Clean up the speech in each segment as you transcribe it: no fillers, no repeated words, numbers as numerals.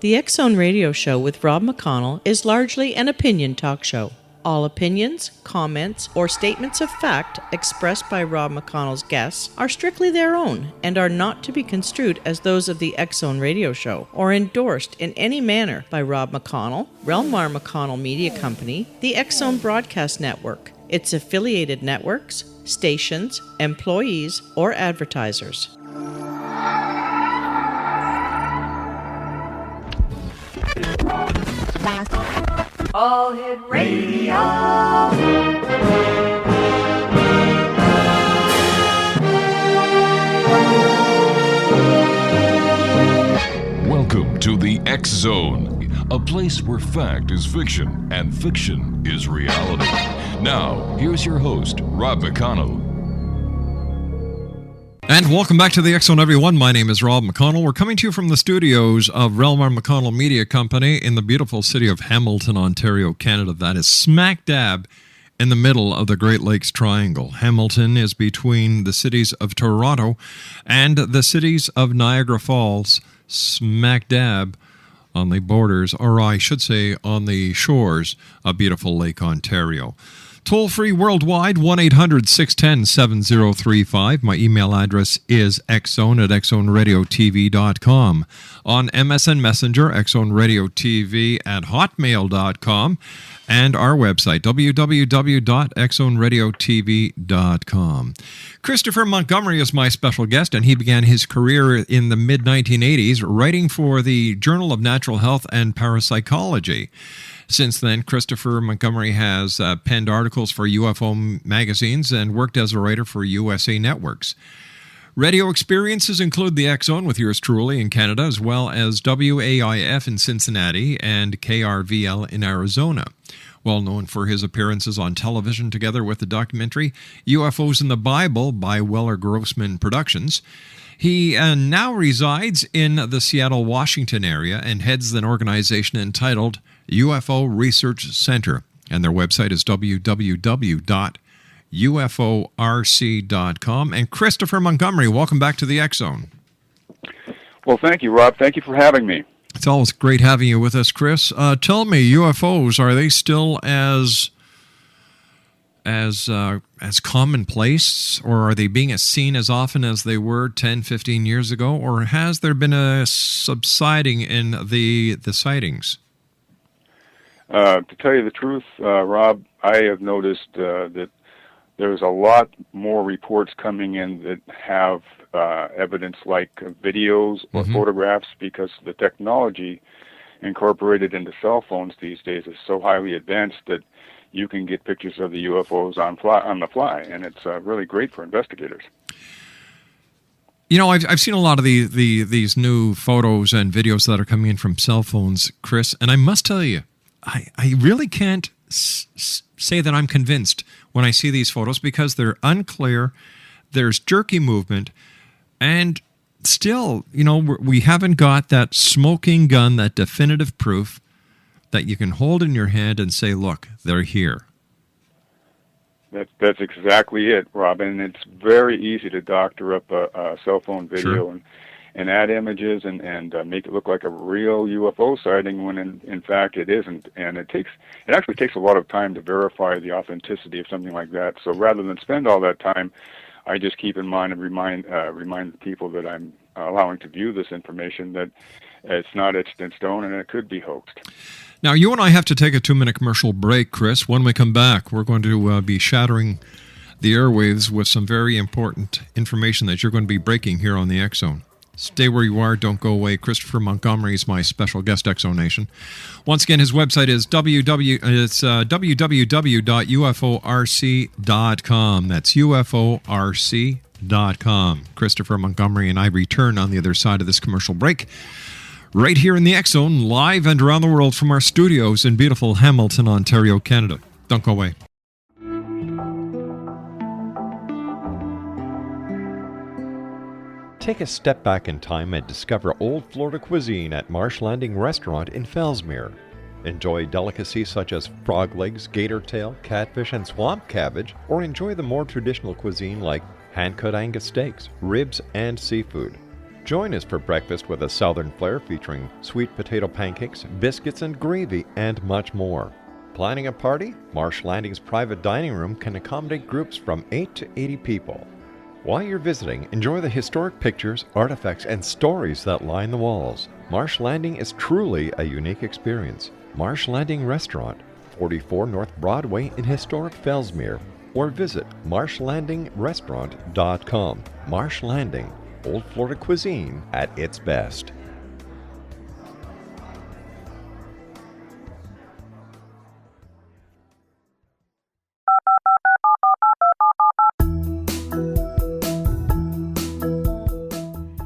The X Zone Radio Show with Rob McConnell is largely an opinion talk show. All opinions, comments, or statements of fact expressed by Rob McConnell's guests are strictly their own and are not to be construed as those of the X Zone Radio Show or endorsed in any manner by Rob McConnell, Relmar McConnell Media Company, the X Zone Broadcast Network, its affiliated networks, stations, employees, or advertisers. All Hit Radio. Welcome to the X Zone, a place where fact is fiction and fiction is reality. Now, here's your host, Rob McConnell. And welcome back to the X Zone, everyone. My name is Rob McConnell. We're coming to you from the studios of Relmar McConnell Media Company in the beautiful city of Hamilton, Ontario, Canada. That is smack dab in the middle of the Great Lakes Triangle. Hamilton is between the cities of Toronto and the cities of Niagara Falls, smack dab on the borders, or I should say on the shores of beautiful Lake Ontario. Toll-free worldwide, 1-800-610-7035. My email address is xzone@xzoneradiotv.com. On MSN Messenger, xzoneradiotv@hotmail.com. And our website, www.xzoneradiotv.com. Christopher Montgomery is my special guest, and he began his career in the mid-1980s writing for the Journal of Natural Health and Parapsychology. Since then, Christopher Montgomery has penned articles for UFO magazines and worked as a writer for USA Networks. Radio experiences include the X Zone with yours truly in Canada, as well as WAIF in Cincinnati and KRVL in Arizona. Well known for his appearances on television together with the documentary UFOs in the Bible by Weller Grossman Productions. He now resides in the Seattle, Washington area and heads an organization entitled UFO Research Center, and their website is www.uforc.com. And Christopher Montgomery, welcome back to the X Zone. Well, thank you, Rob. Thank you for having me. It's always great having you with us, Chris. Tell me, UFOs, are they still as commonplace, or are they being seen as often as they were 10, 15 years ago, or has there been a subsiding in the sightings? To tell you the truth, Rob, I have noticed that there's a lot more reports coming in that have evidence like videos or photographs, because the technology incorporated into cell phones these days is so highly advanced that you can get pictures of the UFOs on the fly, and it's really great for investigators. You know, I've seen a lot of these new photos and videos that are coming in from cell phones, Chris, and I must tell you, I really can't say that I'm convinced when I see these photos, because they're unclear, there's jerky movement, and still, you know, we haven't got that smoking gun, that definitive proof that you can hold in your hand and say, look, they're here. That's exactly it, Rob, and it's very easy to doctor up a cell phone video and add images and make it look like a real UFO sighting when in fact it isn't. And it actually takes a lot of time to verify the authenticity of something like that. So rather than spend all that time, I just keep in mind and remind the people that I'm allowing to view this information that it's not etched in stone and it could be hoaxed. Now, you and I have to take a 2-minute commercial break, Chris. When we come back, we're going to be shattering the airwaves with some very important information that you're going to be breaking here on the X Zone. Stay where you are. Don't go away. Christopher Montgomery is my special guest, X Zone Nation. Once again, his website is www.uforc.com. That's uforc.com. Christopher Montgomery and I return on the other side of this commercial break, right here in the X Zone, live and around the world from our studios in beautiful Hamilton, Ontario, Canada. Don't go away. Take a step back in time and discover old Florida cuisine at Marsh Landing Restaurant in Fellsmere. Enjoy delicacies such as frog legs, gator tail, catfish, and swamp cabbage, or enjoy the more traditional cuisine like hand-cut Angus steaks, ribs, and seafood. Join us for breakfast with a southern flair featuring sweet potato pancakes, biscuits and gravy, and much more. Planning a party? Marsh Landing's private dining room can accommodate groups from 8 to 80 people. While you're visiting, enjoy the historic pictures, artifacts, and stories that line the walls. Marsh Landing is truly a unique experience. Marsh Landing Restaurant, 44 North Broadway in historic Fellsmere, or visit marshlandingrestaurant.com. Marsh Landing, Old Florida cuisine at its best.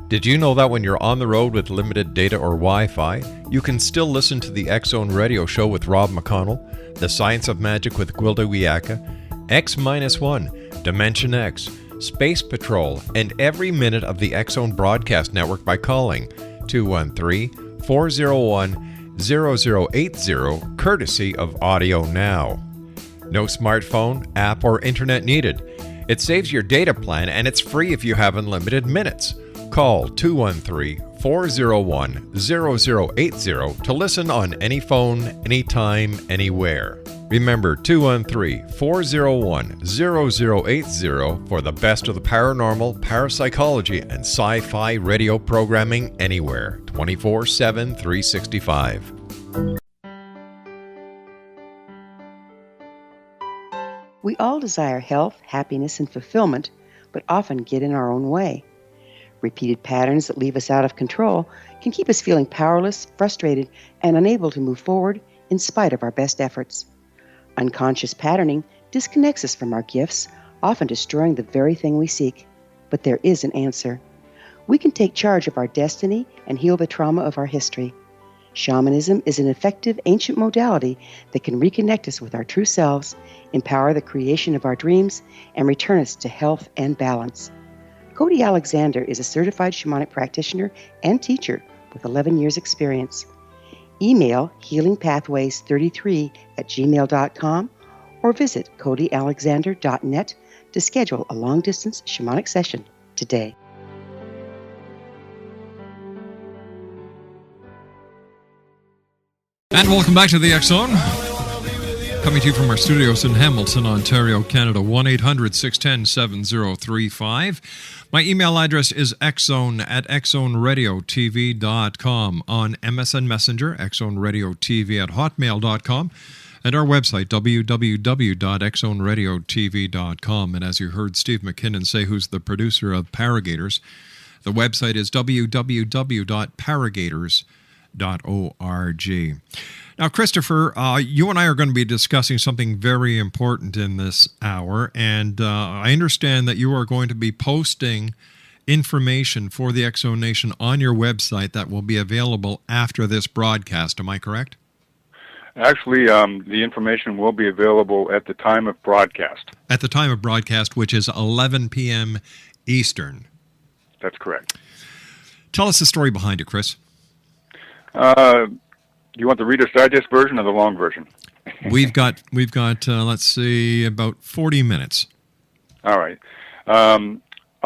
Did you know that when you're on the road with limited data or Wi-Fi, you can still listen to the X-Zone Radio Show with Rob McConnell, The Science of Magic with Gwilda Wiyaka, X-1, Dimension X, Space Patrol, and every minute of the X-Zone Broadcast Network by calling 213-401-0080, courtesy of Audio Now. No smartphone, app, or internet needed. It saves your data plan and it's free if you have unlimited minutes. Call 213-401-0080 to listen on any phone, anytime, anywhere. Remember 213-401-0080 for the best of the paranormal, parapsychology, and sci-fi radio programming anywhere, 24/7, 365. We all desire health, happiness, and fulfillment, but often get in our own way. Repeated patterns that leave us out of control can keep us feeling powerless, frustrated, and unable to move forward in spite of our best efforts. Unconscious patterning disconnects us from our gifts, often destroying the very thing we seek. But there is an answer. We can take charge of our destiny and heal the trauma of our history. Shamanism is an effective ancient modality that can reconnect us with our true selves, empower the creation of our dreams, and return us to health and balance. Cody Alexander is a certified shamanic practitioner and teacher with 11 years experience. Email healingpathways33@gmail.com or visit codyalexander.net to schedule a long-distance shamanic session today. And welcome back to the X-Zone. Coming to you from our studios in Hamilton, Ontario, Canada, 1-800-610-7035. My email address is xzone@xzoneradiotv.com. On MSN Messenger, xzoneradiotv@hotmail.com. And our website, www.xzoneradiotv.com. And as you heard Steve McKinnon say, who's the producer of Paragators, the website is www.paragators.org. Now, Christopher, you and I are going to be discussing something very important in this hour, and I understand that you are going to be posting information for the X-Zone Nation on your website that will be available after this broadcast. Am I correct? Actually, the information will be available at the time of broadcast. At the time of broadcast, which is 11 p.m. Eastern. That's correct. Tell us the story behind it, Chris. You want the Reader's Digest version or the long version? We've got let's see, about 40 minutes. All right. I'll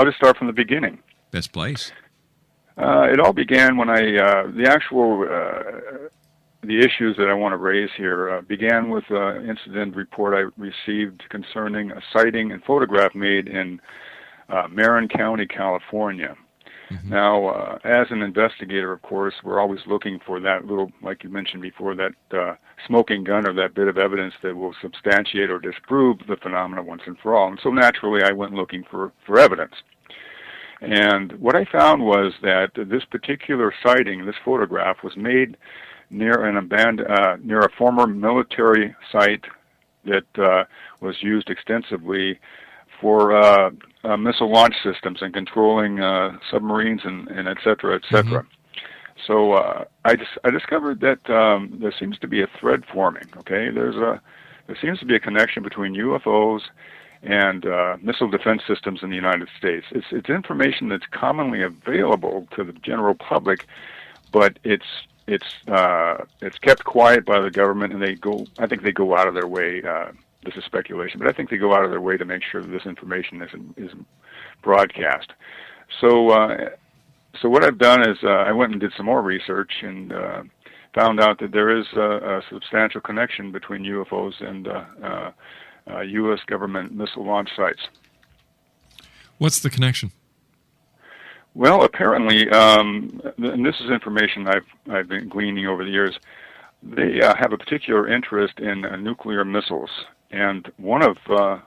just start from the beginning. Best place. It all began when the issues that I want to raise here began with an incident report I received concerning a sighting and photograph made in Marin County, California. Mm-hmm. Now, as an investigator, of course, we're always looking for that little, like you mentioned before, that smoking gun or that bit of evidence that will substantiate or disprove the phenomena once and for all. And so naturally, I went looking for evidence. And what I found was that this particular sighting, this photograph, was made near near a former military site that was used extensively for missile launch systems and controlling submarines and et cetera, et cetera. Mm-hmm. So I discovered that there seems to be a thread forming. Okay, there seems to be a connection between UFOs and missile defense systems in the United States. It's information that's commonly available to the general public, but it's kept quiet by the government, and I think they go out of their way. This is speculation, but I think they go out of their way to make sure that this information isn't broadcast. So So what I've done is I went and did some more research and found out that there is a substantial connection between UFOs and U.S. government missile launch sites. What's the connection? Well, apparently, and this is information I've been gleaning over the years, they have a particular interest in nuclear missiles, and one of the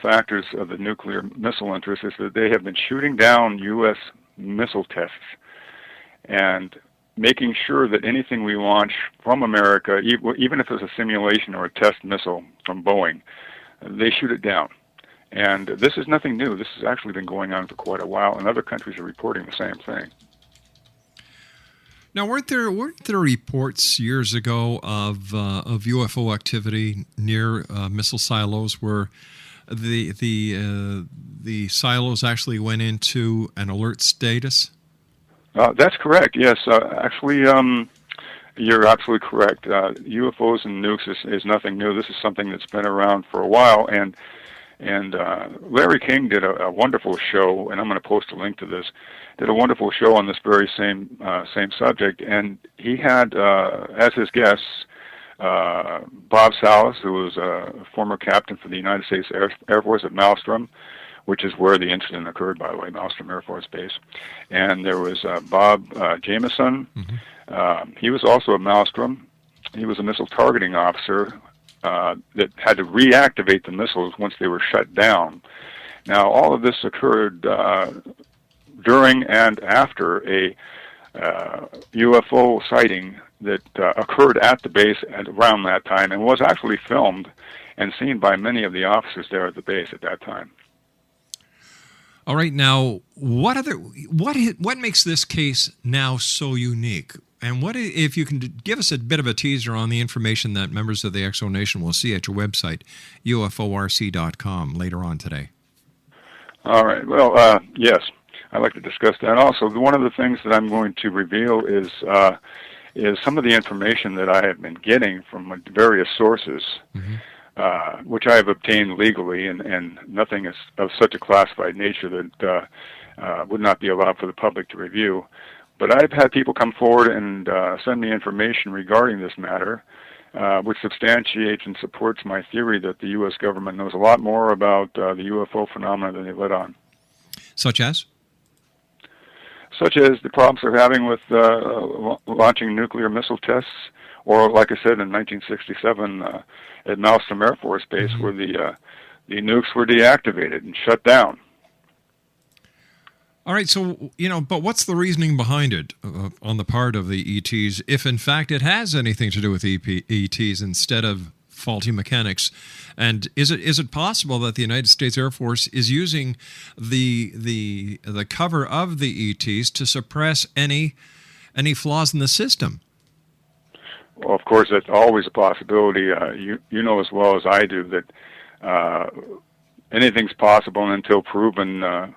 factors of the nuclear missile interest is that they have been shooting down U.S. missile tests and making sure that anything we launch from America, even if it's a simulation or a test missile from Boeing, they shoot it down. And this is nothing new. This has actually been going on for quite a while, and other countries are reporting the same thing. Now, weren't there reports years ago of UFO activity near missile silos where the silos actually went into an alert status? That's correct. Yes, actually, you're absolutely correct. UFOs and nukes is nothing new. This is something that's been around for a while, and Larry King did a wonderful show, and I'm going to post a link to this. Did a wonderful show on this very same subject, and he had as his guests Bob Salas, who was a former captain for the United States Air Force at Malmstrom, which is where the incident occurred, by the way, Malmstrom Air Force Base. And there was Bob Jameson. Mm-hmm. He was also at Malmstrom. He was a missile targeting officer that had to reactivate the missiles once they were shut down. Now, all of this occurred during and after a UFO sighting that occurred at the base at around that time and was actually filmed and seen by many of the officers there at the base at that time. All right, now what makes this case now so unique? And what if you can give us a bit of a teaser on the information that members of the Exo Nation will see at your website, uforc.com, later on today? All right. Well, yes, I'd like to discuss that. Also, one of the things that I'm going to reveal is some of the information that I have been getting from various sources, mm-hmm. Which I have obtained legally, and nothing is of such a classified nature that would not be allowed for the public to review. But I've had people come forward and send me information regarding this matter, which substantiates and supports my theory that the U.S. government knows a lot more about the UFO phenomena than they let on. Such as? Such as the problems they're having with launching nuclear missile tests, or like I said in 1967 at Malmstrom Air Force Base, mm-hmm. where the nukes were deactivated and shut down. All right, so, but what's the reasoning behind it on the part of the ETs, if in fact it has anything to do with ETs instead of faulty mechanics? And is it possible that the United States Air Force is using the cover of the ETs to suppress any flaws in the system? Well, of course, that's always a possibility. You know as well as I do that anything's possible until proven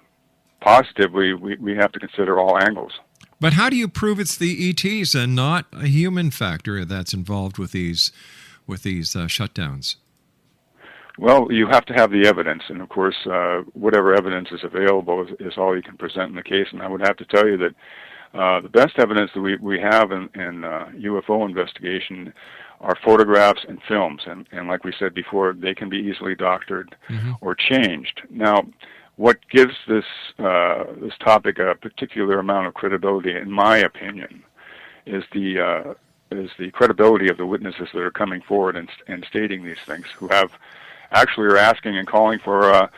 positively, we have to consider all angles. But how do you prove it's the ETs and not a human factor that's involved with these shutdowns? Well, you have to have the evidence, and of course, whatever evidence is available is all you can present in the case. And I would have to tell you that the best evidence that we have in UFO investigation are photographs and films, and like we said before, they can be easily doctored mm-hmm. or changed. Now, what gives this topic a particular amount of credibility, in my opinion, is the credibility of the witnesses that are coming forward and stating these things, who actually are asking and calling for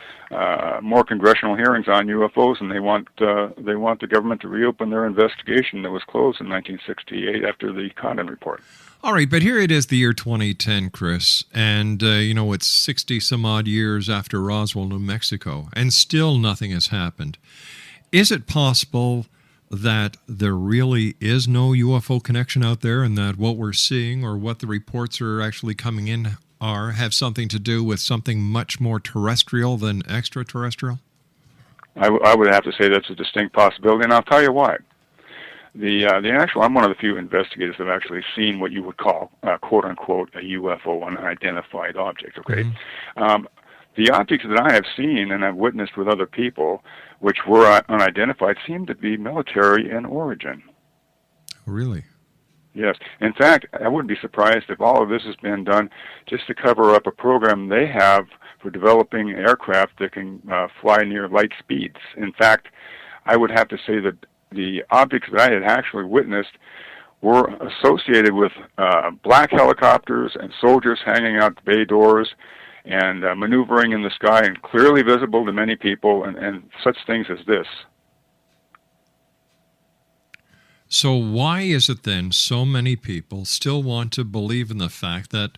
more congressional hearings on UFOs, and they want the government to reopen their investigation that was closed in 1968 after the Condon report. All right, but here it is, the year 2010, Chris, and it's 60 some odd years after Roswell, New Mexico, and still nothing has happened. Is it possible that there really is no UFO connection out there, and that what we're seeing or what the reports are actually coming in have something to do with something much more terrestrial than extraterrestrial? I would have to say that's a distinct possibility, and I'll tell you why. I'm one of the few investigators that have actually seen what you would call, quote unquote, a UFO, unidentified object. Okay, mm-hmm. the objects that I have seen and I've witnessed with other people, which were unidentified, seem to be military in origin. Really? Yes. In fact, I wouldn't be surprised if all of this has been done just to cover up a program they have for developing aircraft that can fly near light speeds. In fact, I would have to say that the objects that I had actually witnessed were associated with black helicopters and soldiers hanging out the bay doors and maneuvering in the sky and clearly visible to many people, and such things as this. So why is it then so many people still want to believe in the fact that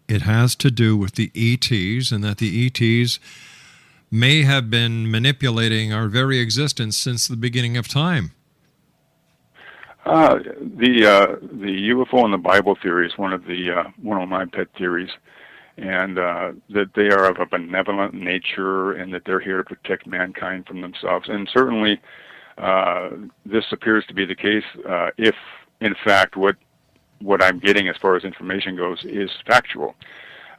it has to do with the ETs and that the ETs may have been manipulating our very existence since the beginning of time? The UFO and the Bible theory is one of my pet theories, and that they are of a benevolent nature and that they're here to protect mankind from themselves. And certainly, this appears to be the case if, in fact, what I'm getting as far as information goes is factual.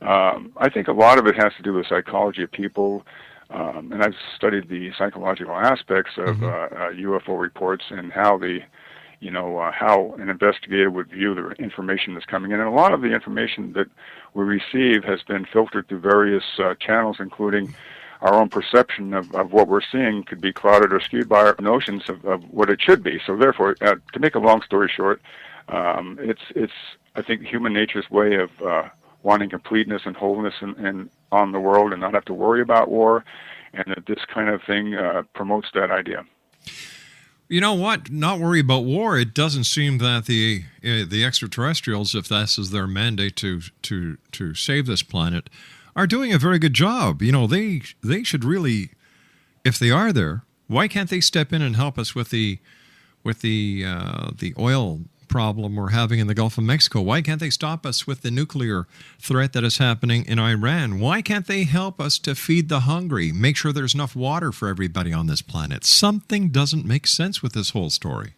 I think a lot of it has to do with psychology of people, and I've studied the psychological aspects of UFO reports and how how an investigator would view the information that's coming in. And a lot of the information that we receive has been filtered through various channels, including our own perception of what we're seeing could be clouded or skewed by our notions of what it should be. So therefore, to make a long story short, it's I think human nature's way of wanting completeness and wholeness on the world and not have to worry about war, and that this kind of thing promotes that idea. You know what? Not worry about war. It doesn't seem that the extraterrestrials, if this is their mandate to save this planet, are doing a very good job. You know, they should really, if they are there, why can't they step in and help us with the oil problem we're having in the Gulf of Mexico? Why can't they stop us with the nuclear threat that is happening in Iran? Why can't they help us to feed the hungry, make sure there's enough water for everybody on this planet? Something doesn't make sense with this whole story.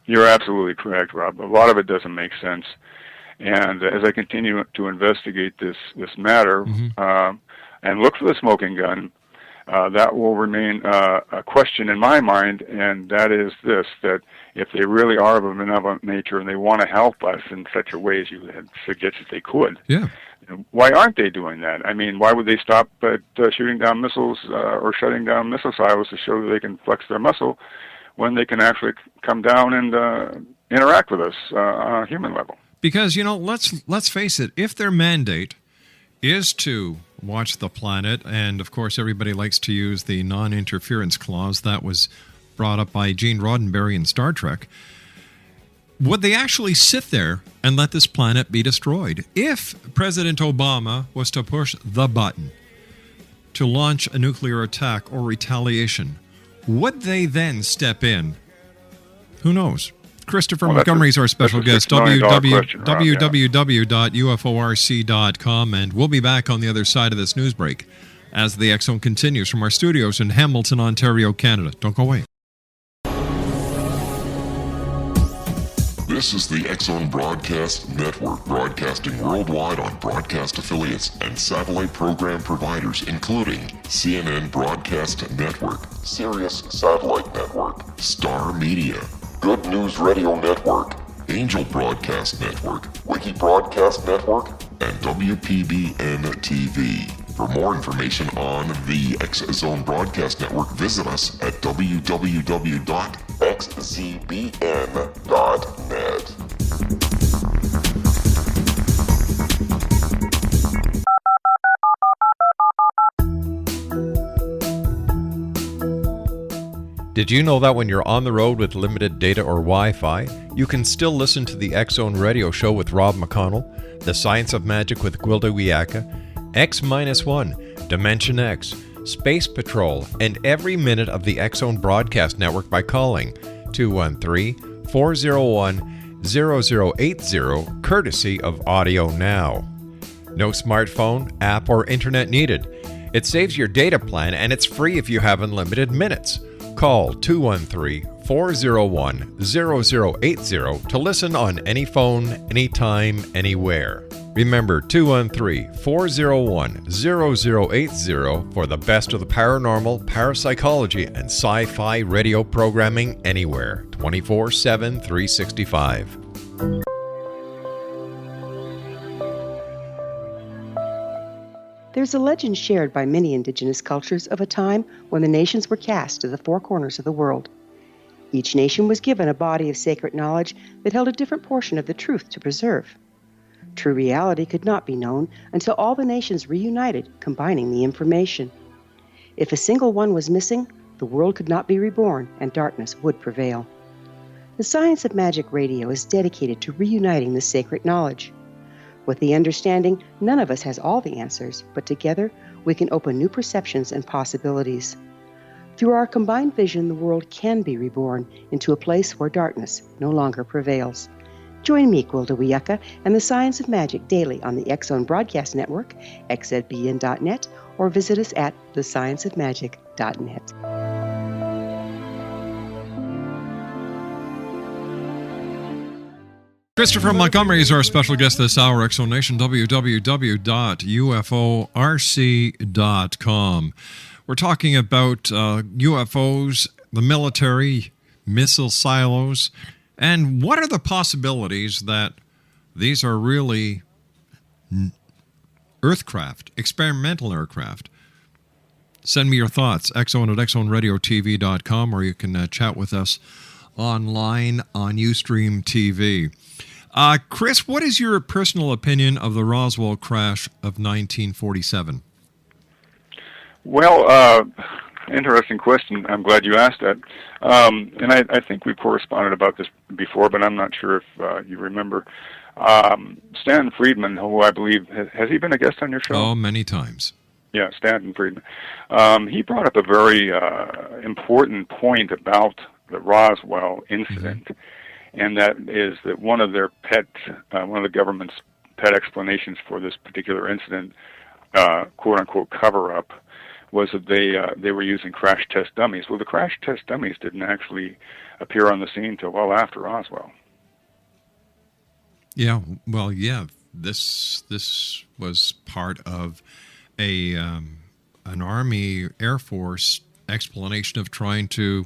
You're absolutely correct, Rob. A lot of it doesn't make sense. And as I continue to investigate this matter and look for the smoking gun, that will remain a question in my mind, and that is this, that if they really are of a benevolent nature and they want to help us in such a way as you had suggested they could, why aren't they doing that? I mean, why would they stop at shooting down missiles or shutting down missile silos to show that they can flex their muscle when they can actually come down and interact with us on a human level? Because, you know, let's face it, if their mandate is to watch the planet, and of course everybody likes to use the non-interference clause that was brought up by Gene Roddenberry in Star Trek, would they actually sit there and let this planet be destroyed? If President Obama was to push the button to launch a nuclear attack or retaliation, would they then step in? Who knows? Christopher Montgomery is our special guest, www.uforc.com, and we'll be back on the other side of this news break as the X Zone continues from our studios in Hamilton, Ontario, Canada. Don't go away. This is the X Zone Broadcast Network, broadcasting worldwide on broadcast affiliates and satellite program providers, including CNN Broadcast Network, Sirius Satellite Network, Star Media, Good News Radio Network, Angel Broadcast Network, Wiki Broadcast Network, and WPBN TV. For more information on the X Zone Broadcast Network, visit us at www.xzbn.net. Did you know that when you're on the road with limited data or Wi-Fi, you can still listen to the X Zone Radio Show with Rob McConnell, The Science of Magic with Gwilda Wiyaka, X-1, Dimension X, Space Patrol, and every minute of the X Zone Broadcast Network by calling 213-401-0080, courtesy of Audio Now. No smartphone, app, or internet needed. It saves your data plan, and it's free if you have unlimited minutes. Call 213 213-401-0080 to listen on any phone, anytime, anywhere. Remember 213-401-0080 for the best of the paranormal, parapsychology, and sci-fi radio programming anywhere, 24/7, 365. There's a legend shared by many indigenous cultures of a time when the nations were cast to the four corners of the world. Each nation was given a body of sacred knowledge that held a different portion of the truth to preserve. True reality could not be known until all the nations reunited, combining the information. If a single one was missing, the world could not be reborn and darkness would prevail. The Science of Magic Radio is dedicated to reuniting the sacred knowledge. With the understanding, none of us has all the answers, but together we can open new perceptions and possibilities. Through our combined vision, the world can be reborn into a place where darkness no longer prevails. Join me, Gwilda Wiyaka, and the Science of Magic daily on the X-Zone Broadcast Network, xzbn.net, or visit us at thescienceofmagic.net. Christopher Montgomery is our special guest this hour. Exonation, www.uforc.com. We're talking about UFOs, the military, missile silos, and what are the possibilities that these are really earthcraft, experimental aircraft. Send me your thoughts, X-Zone at xzoneradiotv.com, or you can chat with us online on Ustream TV. Chris, what is your personal opinion of the Roswell crash of 1947? Well, interesting question. I'm glad you asked that. And I think we corresponded about this before, but I'm not sure if you remember. Stanton Friedman, who I believe, has he been a guest on your show? Oh, many times. Yeah, Stanton Friedman. He brought up a very important point about the Roswell incident. Mm-hmm. And that is that one of the government's pet explanations for this particular incident, quote unquote cover-up, was that they were using crash test dummies. Well, the crash test dummies didn't actually appear on the scene until well after Roswell. Yeah, well, yeah. This was part of an Army Air Force explanation of trying to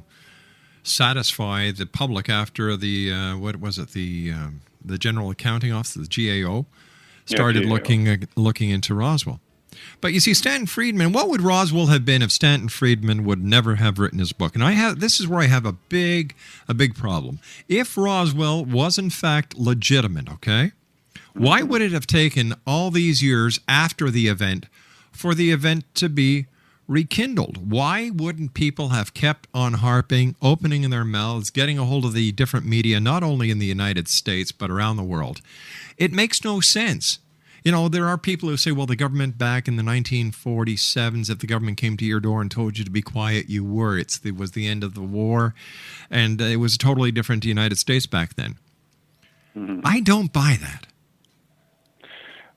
satisfy the public after the the General Accounting Office, the GAO, started looking into Roswell. But you see, Stanton Friedman, what would Roswell have been if Stanton Friedman would never have written his book? And this is where I have a big problem. If Roswell was in fact legitimate, okay, why would it have taken all these years after the event for the event to be rekindled? Why wouldn't people have kept on harping, opening their mouths, getting a hold of the different media, not only in the United States, but around the world? It makes no sense. You know, there are people who say, well, the government back in the 1947s, if the government came to your door and told you to be quiet, you were. It was the end of the war, and it was totally different to the United States back then. Mm-hmm. I don't buy that.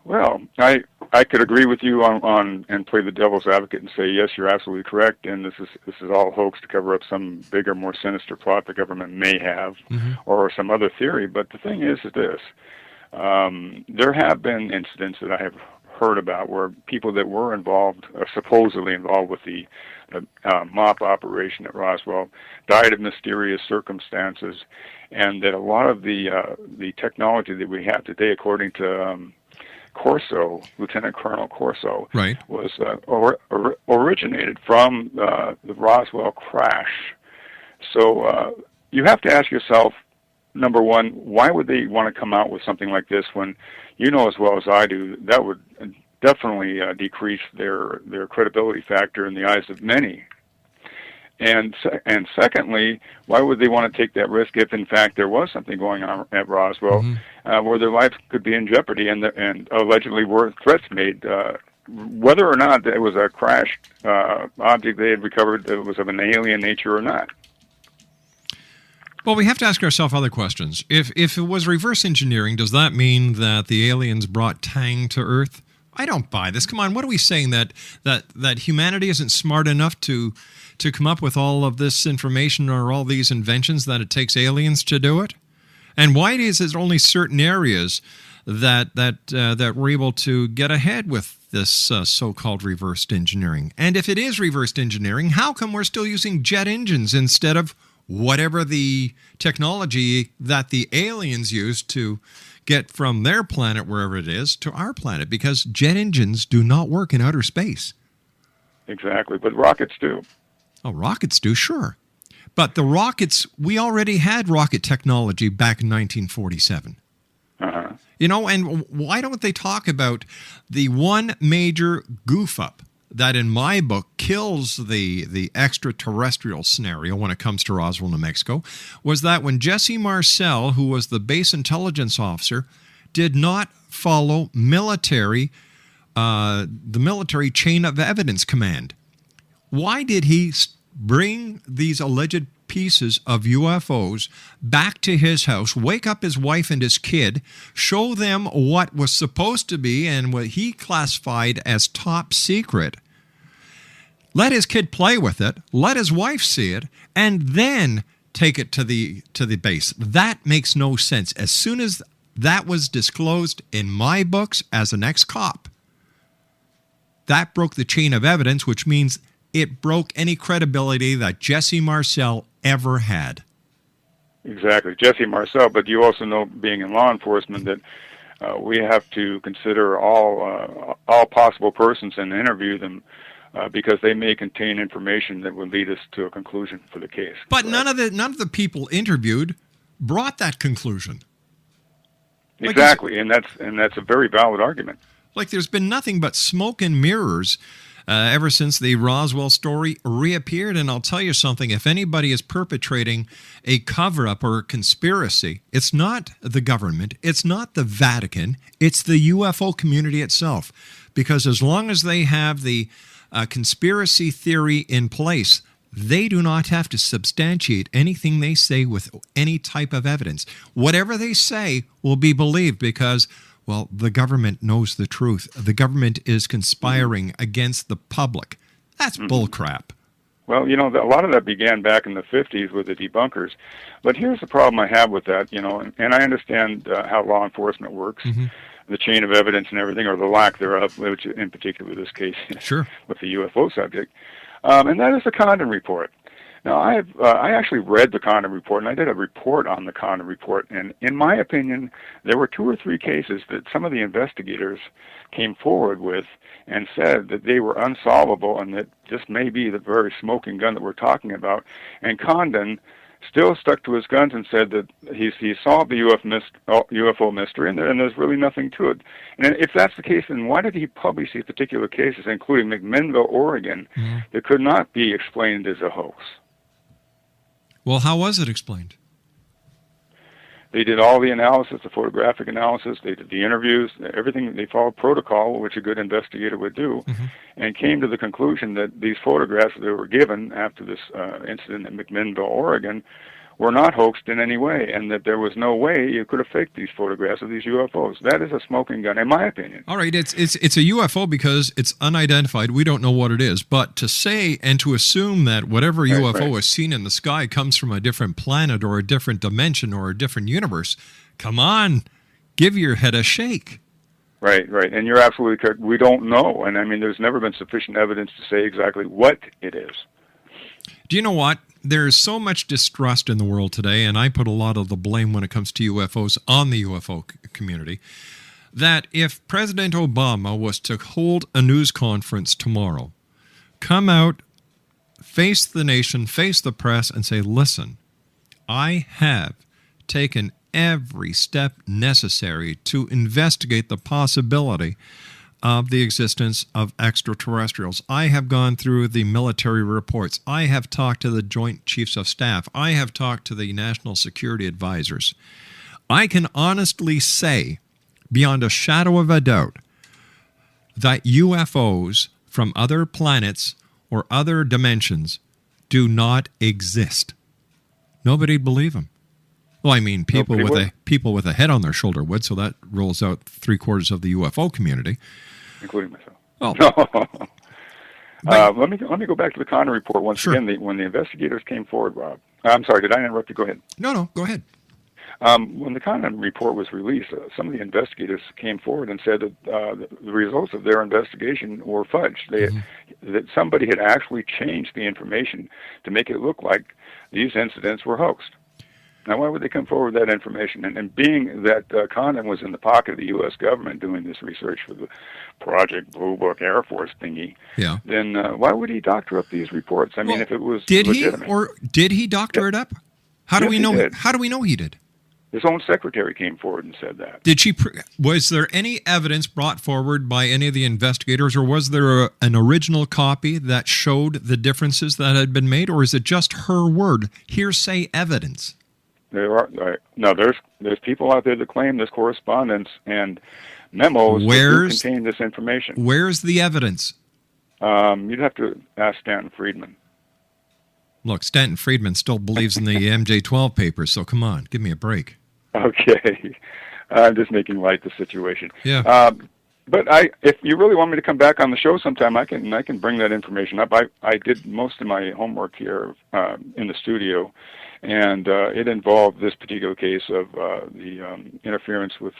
Well, I could agree with you on and play the devil's advocate and say, yes, you're absolutely correct, and this is all hoax to cover up some bigger, more sinister plot the government may have, mm-hmm. or some other theory. But the thing is this. There have been incidents that I have heard about where people that were involved, or supposedly involved with the MOP operation at Roswell, died of mysterious circumstances, and that a lot of the technology that we have today, according to Corso, Lieutenant Colonel Corso, right, was originated from the Roswell crash. So you have to ask yourself, number one, why would they want to come out with something like this when you know as well as I do that would definitely decrease their credibility factor in the eyes of many? And secondly, why would they want to take that risk if, in fact, there was something going on at Roswell, mm-hmm. Where their lives could be in jeopardy and allegedly were threats made? Whether or not it was a crashed object they had recovered that was of an alien nature or not. Well, we have to ask ourselves other questions. If it was reverse engineering, does that mean that the aliens brought Tang to Earth? I don't buy this. Come on, what are we saying, that humanity isn't smart enough to to come up with all of this information or all these inventions that it takes aliens to do it? And why is it only certain areas that we're able to get ahead with this so-called reversed engineering? And if it is reversed engineering, how come we're still using jet engines instead of whatever the technology that the aliens use to get from their planet, wherever it is, to our planet? Because jet engines do not work in outer space. Exactly, but rockets do. Oh, rockets do, sure. But the rockets, we already had rocket technology back in 1947. Uh-huh. You know, and why don't they talk about the one major goof-up that in my book kills the extraterrestrial scenario when it comes to Roswell, New Mexico, was that when Jesse Marcel, who was the base intelligence officer, did not follow the military chain of evidence command. Why did he bring these alleged pieces of UFOs back to his house, wake up his wife and his kid, show them what was supposed to be and what he classified as top secret, let his kid play with it, let his wife see it, and then take it to the base? That makes no sense. As soon as that was disclosed in my books as an ex-cop, that broke the chain of evidence, which means it broke any credibility that Jesse Marcel ever had. Exactly, Jesse Marcel. But you also know, being in law enforcement, that we have to consider all possible persons and interview them because they may contain information that would lead us to a conclusion for the case. But none of the people interviewed brought that conclusion. Exactly, and that's a very valid argument. Like, there's been nothing but smoke and mirrors ever since the Roswell story reappeared. And I'll tell you something, if anybody is perpetrating a cover-up or a conspiracy, it's not the government, it's not the Vatican, it's the UFO community itself. Because as long as they have the conspiracy theory in place, they do not have to substantiate anything they say with any type of evidence. Whatever they say will be believed because, well, the government knows the truth. The government is conspiring against the public. That's bullcrap. Well, you know, a lot of that began back in the 50s with the debunkers. But here's the problem I have with that, you know, and I understand how law enforcement works, the chain of evidence and everything, or the lack thereof, which in particular this case Sure. with the UFO subject. And that is the Condon Report. Now, I actually read the Condon Report, and I did a report on the Condon Report. And in my opinion, there were 2 or 3 cases that some of the investigators came forward with and said that they were unsolvable and that this may be the very smoking gun that we're talking about. And Condon still stuck to his guns and said that he solved the UFO mystery, and there's really nothing to it. And if that's the case, then why did he publish these particular cases, including McMinnville, Oregon, that could not be explained as a hoax? Well, how was it explained? They did all the analysis, the photographic analysis, they did the interviews, everything. They followed protocol, which a good investigator would do, and came to the conclusion that these photographs that were given after this incident in McMinnville, Oregon, were not hoaxed in any way, and that there was no way you could have faked these photographs of these UFOs. That is a smoking gun, in my opinion. All right, it's a UFO because it's unidentified. We don't know what it is. But to say and to assume that whatever UFO is seen in the sky comes from a different planet or a different dimension or a different universe, come on, give your head a shake. Right. And you're absolutely correct. We don't know. And I mean, there's never been sufficient evidence to say exactly what it is. Do you know what? There's so much distrust in the world today, and I put a lot of the blame when it comes to UFOs on the UFO community, that if President Obama was to hold a news conference tomorrow, come out, face the nation, face the press, and say, listen, I have taken every step necessary to investigate the possibility of the existence of extraterrestrials. I have gone through the military reports. I have talked to the Joint Chiefs of Staff. I have talked to the National Security Advisors. I can honestly say, beyond a shadow of a doubt, that UFOs from other planets or other dimensions do not exist. Nobody'd believe them. Well, I mean, people with a head on their shoulder would, so that rolls out 3/4 of the UFO community. Including myself. Well, Let me go back to the Condon report once Sure. again. When the investigators came forward, Rob. I'm sorry, did I interrupt you? Go ahead. No, go ahead. When the Condon report was released, some of the investigators came forward and said that the results of their investigation were fudged. That somebody had actually changed the information to make it look like these incidents were hoaxed. Now, why would they come forward with that information? And being that Condon was in the pocket of the U.S. government doing this research for the Project Blue Book Air Force thingy, then why would he doctor up these reports? I mean, if it was legitimate. Did he doctor it up? How do we know? Did. How do we know he did? His own secretary came forward and said that. Did she? Was there any evidence brought forward by any of the investigators, or was there an original copy that showed the differences that had been made, or is it just her word, hearsay evidence? There's people out there that claim this correspondence and memos that contain this information. Where's the evidence? You'd have to ask Stanton Friedman. Look, Stanton Friedman still believes in the MJ-12 papers, so come on, give me a break. Okay, I'm just making light of the situation. Yeah. But if you really want me to come back on the show sometime, I can bring that information up. I did most of my homework here in the studio, and it involved this particular case of the interference with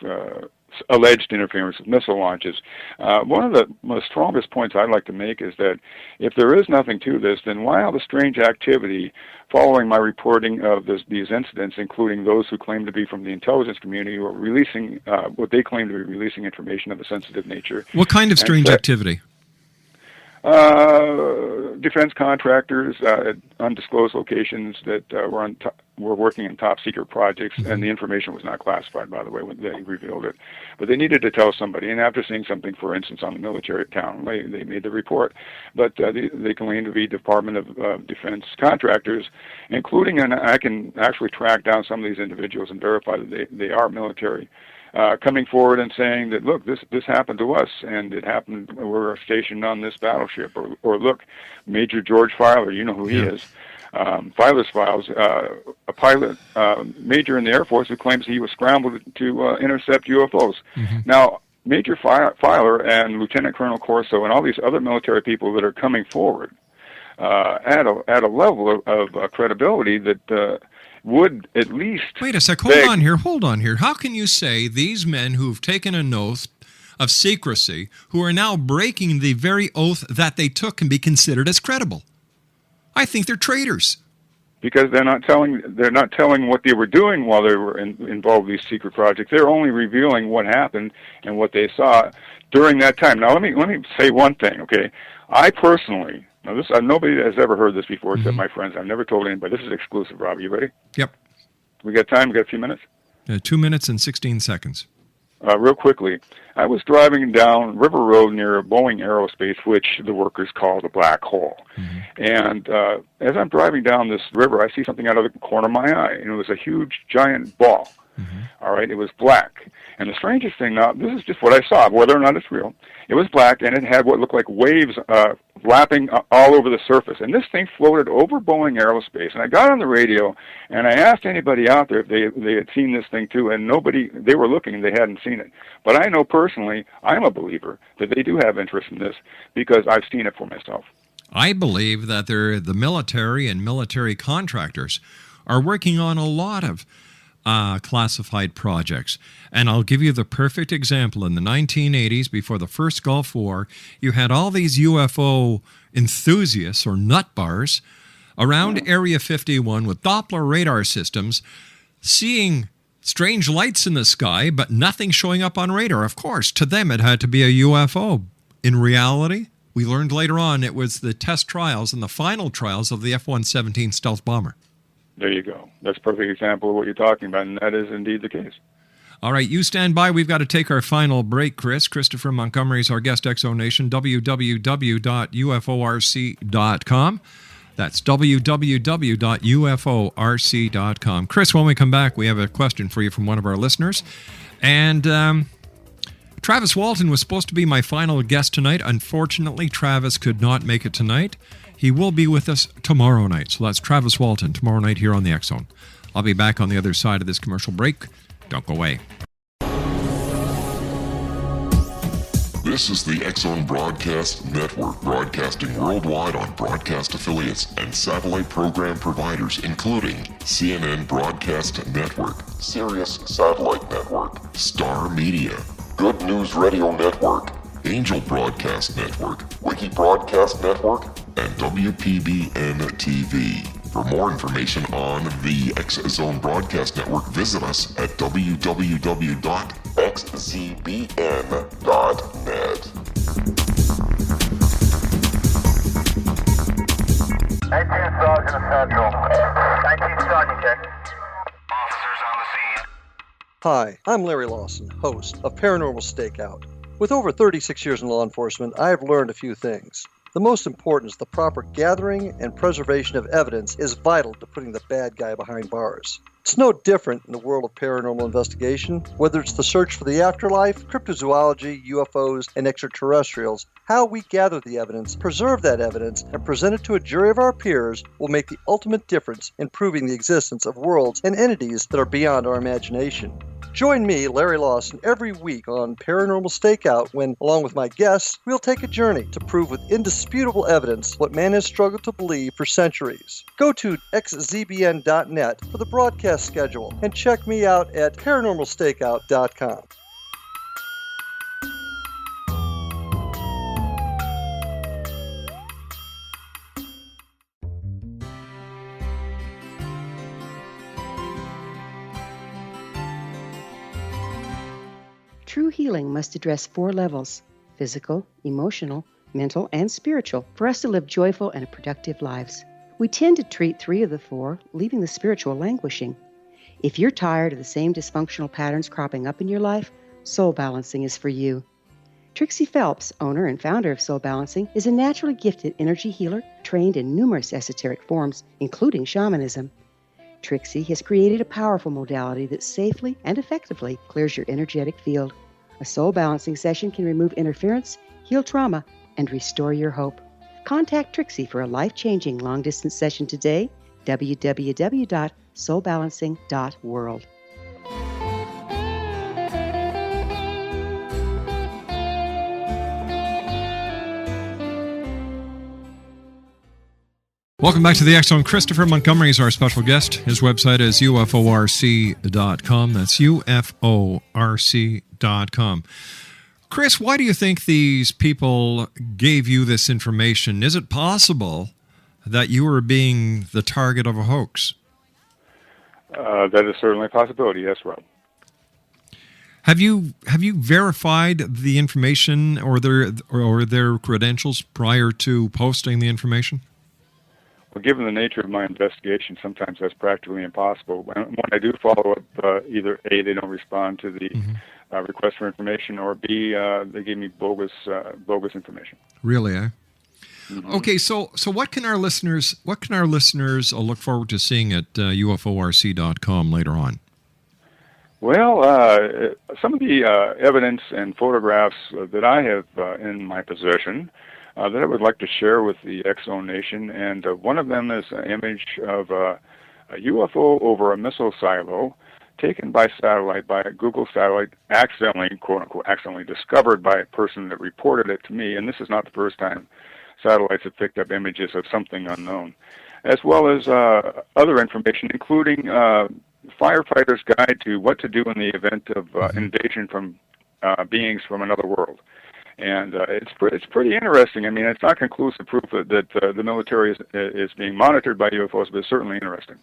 alleged interference with missile launches. One of the most strongest points I'd like to make is that if there is nothing to this, then why all the strange activity following my reporting of these incidents, including those who claim to be from the intelligence community who are releasing what they claim to be releasing information of a sensitive nature? What kind of strange activity? Defense contractors at undisclosed locations that were working in top secret projects, and the information was not classified, by the way, when they revealed it. But they needed to tell somebody, and after seeing something, for instance, on the military town, they made the report. But they claim to be Department of Defense contractors, including, and I can actually track down some of these individuals and verify that they are military. Coming forward and saying that, look, this happened to us, and it happened, we're stationed on this battleship, or look, Major George Filer, you know who he is, Filer's Files, a pilot, major in the Air Force who claims he was scrambled to intercept UFOs. Now, Major Filer and Lieutenant Colonel Corso and all these other military people that are coming forward at a level of credibility that would at least... Wait a sec, hold on here. How can you say these men who've taken an oath of secrecy, who are now breaking the very oath that they took, can be considered as credible? I think they're traitors. Because they're not telling what they were doing while they were involved in these secret projects. They're only revealing what happened and what they saw during that time. Now, let me say one thing, okay? I personally... Now, nobody has ever heard this before except my friends. I've never told anybody. This is exclusive, Rob. You ready? Yep. We got time? We got a few minutes? 2 minutes and 16 seconds. Real quickly, I was driving down River Road near Boeing Aerospace, which the workers call the black hole. And as I'm driving down this river, I see something out of the corner of my eye, and it was a huge, giant ball. All right, it was black. And the strangest thing, now, this is just what I saw, whether or not it's real. It was black, and it had what looked like waves lapping all over the surface. And this thing floated over Boeing Aerospace. And I got on the radio, and I asked anybody out there if they had seen this thing too, and they were looking, and they hadn't seen it. But I know personally, I'm a believer that they do have interest in this because I've seen it for myself. I believe that the military and military contractors are working on a lot of classified projects. And I'll give you the perfect example. In the 1980s, before the first Gulf War, you had all these UFO enthusiasts or nut bars around Area 51 with Doppler radar systems seeing strange lights in the sky, but nothing showing up on radar. Of course, to them it had to be a UFO. In reality, we learned later on it was the test trials and the final trials of the F-117 stealth bomber. There you go. That's a perfect example of what you're talking about, and that is indeed the case. All right, you stand by. We've got to take our final break, Chris. Christopher Montgomery is our guest, Exonation, www.uforc.com. That's www.uforc.com. Chris, when we come back, we have a question for you from one of our listeners. And Travis Walton was supposed to be my final guest tonight. Unfortunately, Travis could not make it tonight. He will be with us tomorrow night. So that's Travis Walton tomorrow night here on the X-Zone. I'll be back on the other side of this commercial break. Don't go away. This is the X-Zone Broadcast Network, broadcasting worldwide on broadcast affiliates and satellite program providers, including CNN Broadcast Network, Sirius Satellite Network, Star Media, Good News Radio Network, Angel Broadcast Network, Wiki Broadcast Network, and WPBN TV. For more information on the X-Zone Broadcast Network, visit us at www.xzbn.net. 19 Sergeant Central. 19 Sergeant, check. Officers on the scene. Hi, I'm Larry Lawson, host of Paranormal Stakeout. With over 36 years in law enforcement, I have learned a few things. The most important is the proper gathering and preservation of evidence is vital to putting the bad guy behind bars. It's no different in the world of paranormal investigation. Whether it's the search for the afterlife, cryptozoology, UFOs, and extraterrestrials, how we gather the evidence, preserve that evidence, and present it to a jury of our peers will make the ultimate difference in proving the existence of worlds and entities that are beyond our imagination. Join me, Larry Lawson, every week on Paranormal Stakeout when, along with my guests, we'll take a journey to prove with indisputable evidence what man has struggled to believe for centuries. Go to xzbn.net for the broadcast schedule and check me out at paranormalstakeout.com. True healing must address 4 levels: physical, emotional, mental, and spiritual, for us to live joyful and productive lives. We tend to treat 3 of the 4, leaving the spiritual languishing. If you're tired of the same dysfunctional patterns cropping up in your life, Soul Balancing is for you. Trixie Phelps, owner and founder of Soul Balancing, is a naturally gifted energy healer trained in numerous esoteric forms, including shamanism. Trixie has created a powerful modality that safely and effectively clears your energetic field. A soul balancing session can remove interference, heal trauma, and restore your hope. Contact Trixie for a life-changing long-distance session today. www.soulbalancing.world. Welcome back to the X-Zone. Christopher Montgomery is our special guest. His website is uforc.com. That's uforc.com. Chris, why do you think these people gave you this information? Is it possible that you were being the target of a hoax? That is certainly a possibility, yes, Rob. Have you verified the information or their credentials prior to posting the information? Well, given the nature of my investigation, sometimes that's practically impossible. When I do follow up, either A, they don't respond to the request for information, or B, they give me bogus information. Really, eh? Mm-hmm. Okay, so what can our listeners look forward to seeing at uforc.com later on? Well, some of the evidence and photographs that I have in my possession that I would like to share with the X-Zone Nation, and one of them is an image of a UFO over a missile silo taken by satellite, by a Google satellite, accidentally, quote-unquote, accidentally discovered by a person that reported it to me, and this is not the first time satellites have picked up images of something unknown, as well as other information, including Firefighter's Guide to What to Do in the Event of Invasion from Beings from Another World. And it's pretty interesting. I mean, it's not conclusive proof that the military is being monitored by UFOs, but it's certainly interesting.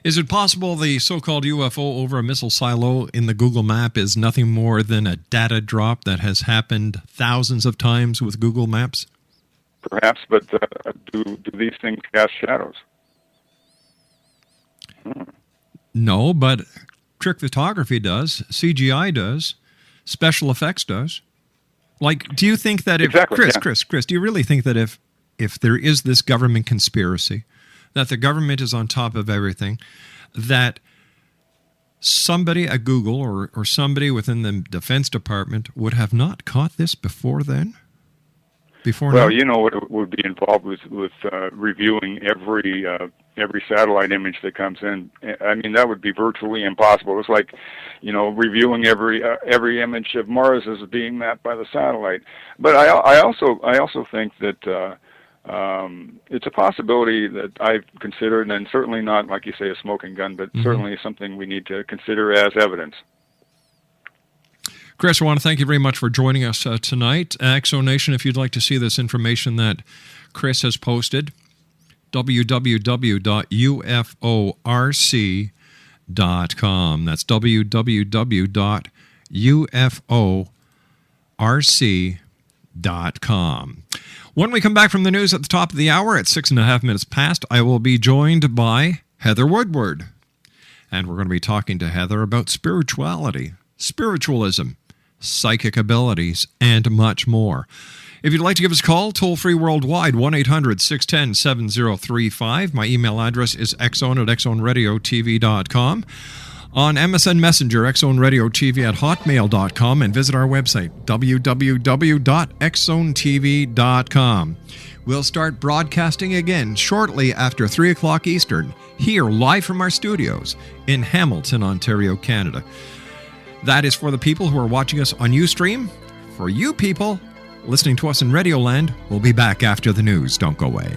Is it possible the so-called UFO over a missile silo in the Google map is nothing more than a data drop that has happened thousands of times with Google Maps? Perhaps, but do these things cast shadows? No, but trick photography does, CGI does, special effects does. Like, do you think that if Chris, do you really think that if there is this government conspiracy, that the government is on top of everything, that somebody at Google or somebody within the Defense Department would have not caught this before then? Well, now? You know what would be involved with reviewing every every satellite image that comes in. I mean, that would be virtually impossible. It's like, reviewing every image of Mars as being mapped by the satellite. But I also think that it's a possibility that I've considered, and certainly not, like you say, a smoking gun, but certainly something we need to consider as evidence. Chris, I want to thank you very much for joining us tonight. Exonation, if you'd like to see this information that Chris has posted, www.uforc.com. That's www.uforc.com. When we come back from the news at the top of the hour at 6.5 minutes past, I will be joined by Heather Woodward. And we're going to be talking to Heather about spirituality, spiritualism, psychic abilities, and much more. If you'd like to give us a call, toll-free worldwide, 1-800-610-7035. My email address is xzone@xzoneradiotv.com. On MSN Messenger, xzoneradiotv@hotmail.com, and visit our website, www.xzonetv.com. We'll start broadcasting again shortly after 3 o'clock Eastern, here live from our studios in Hamilton, Ontario, Canada. That is for the people who are watching us on Ustream. For you people listening to us in Radioland, we'll be back after the news. Don't go away.